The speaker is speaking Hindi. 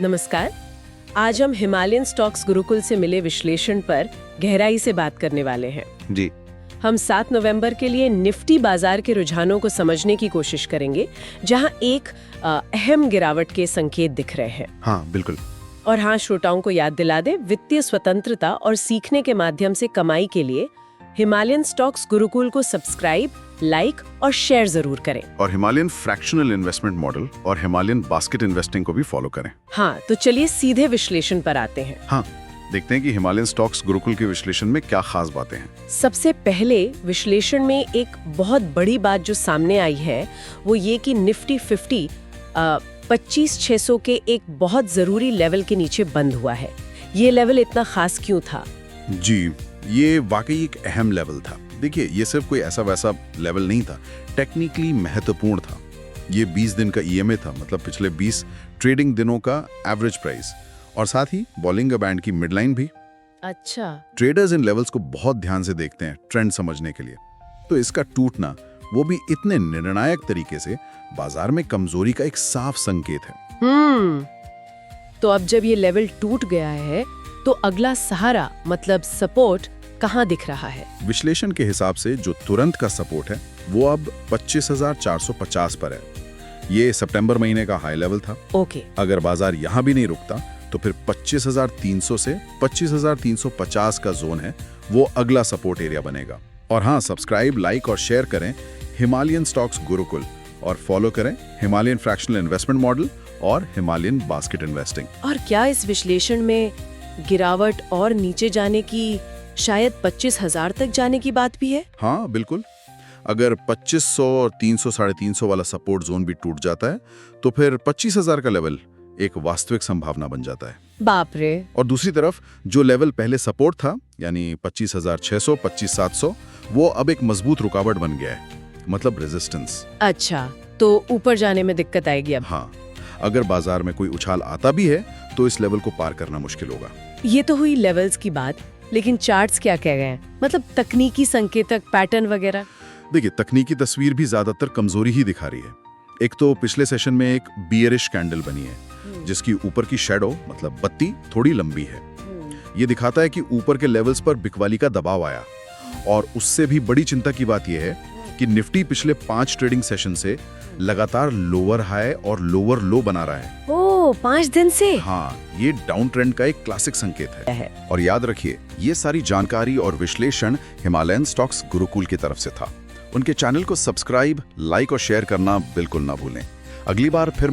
नमस्कार। आज हम हिमालयन स्टॉक्स गुरुकुल से मिले विश्लेषण पर गहराई से बात करने वाले हैं। जी। हम 7 नवंबर के लिए निफ्टी बाजार के रुझानों को समझने की कोशिश करेंगे, जहां एक अहम गिरावट के संकेत दिख रहे हैं। हाँ, बिल्कुल। और हाँ, श्रोताओं को याद दिला दे, वित्तीय स्वतंत्रता और सीखने के माध्यम से कमाई के लिए हिमालयन स्टॉक्स गुरुकुल को सब्सक्राइब, लाइक और शेयर जरूर करें। और हिमालयन फ्रैक्शनल इन्वेस्टमेंट मॉडल और हिमालयन बास्केट इन्वेस्टिंग को भी फॉलो करें। हाँ, तो चलिए सीधे विश्लेषण पर आते हैं। हाँ, देखते हैं कि हिमालयन स्टॉक्स गुरुकुल के विश्लेषण में क्या खास बातें हैं। सबसे पहले विश्लेषण में एक बहुत बड़ी बात जो सामने आई है वो ये कि निफ्टी 50 25,600 के एक बहुत जरूरी लेवल के नीचे बंद हुआ है। ये लेवल इतना खास क्यों था? जी, ये वाकई एक अहम लेवल था। देखिए, ये सिर्फ कोई ऐसा वैसा लेवल नहीं था, टेक्निकली महत्वपूर्ण था। ये 20 दिन का ईएमए था, मतलब पिछले 20 ट्रेडिंग दिनों का एवरेज प्राइस, और साथ ही बॉलिंगर बैंड की मिडलाइन भी। अच्छा। ट्रेडर्स इन लेवल्स को बहुत ध्यान से देखते हैं ट्रेंड समझने के लिए, तो इसका टूटना, वो भी इतने निर्णायक तरीके से, बाजार में कमजोरी का एक साफ संकेत है। तो अब जब ये लेवल टूट गया है तो अगला सहारा मतलब सपोर्ट कहाँ दिख रहा है? विश्लेषण के हिसाब से जो तुरंत का सपोर्ट है वो अब 25,450 पर है। ये सितंबर महीने का हाई लेवल था। ओके। अगर बाजार यहाँ भी नहीं रुकता तो फिर 25,300 से 25,350 का जोन है, वो अगला सपोर्ट एरिया बनेगा। और हाँ, सब्सक्राइब, लाइक और शेयर करें हिमालयन स्टॉक्स गुरुकुल, और फॉलो करें हिमालयन फ्रैक्शनल इन्वेस्टमेंट मॉडल और हिमालयन बास्केट इन्वेस्टिंग। और क्या इस विश्लेषण में गिरावट और नीचे जाने की, शायद 25,000 तक जाने की बात भी है? हाँ, बिल्कुल। अगर 2500 और 300 साढ़े 300 वाला सपोर्ट जोन भी टूट जाता है तो फिर 25,000 का लेवल एक वास्तविक संभावना बन जाता है। बाप रे। और दूसरी तरफ जो लेवल पहले सपोर्ट था, यानी 25,600, 25,700, वो अब एक मजबूत रुकावट बन गया है, मतलब रेजिस्टेंस। अच्छा, तो ऊपर जाने में दिक्कत आएगी अब? हाँ, अगर बाजार में कोई उछाल आता भी है तो इस लेवल को पार करना मुश्किल होगा। ये तो हुई लेवल्स की बात, लेकिन चार्ट्स क्या कह गए हैं? मतलब तकनीकी संकेतक, पैटर्न वगैरह? देखिए, तकनीकी तस्वीर भी ज्यादातर कमजोरी ही दिखा रही है। एक तो पिछले सेशन में एक बियरिश कैंडल बनी है, जिसकी ऊपर की शैडो मतलब बत्ती थोड़ी लंबी है। ये दिखाता है कि ऊपर के लेवल्स पर बिकवाली का दबाव आया। और उससे भी बड़ी चिंता की बात यह है कि निफ्टी पिछले 5 ट्रेडिंग सेशन से लगातार लोअर हाई और लोअर लो बना रहा है। ओह, 5 दिन से? हाँ, ये डाउन ट्रेंड का एक क्लासिक संकेत है। और याद रखिए, ये सारी जानकारी और विश्लेषण हिमालयन स्टॉक्स गुरुकुल की तरफ से था। उनके चैनल को सब्सक्राइब, लाइक और शेयर करना बिल्कुल ना भूलें। अगली बार फिर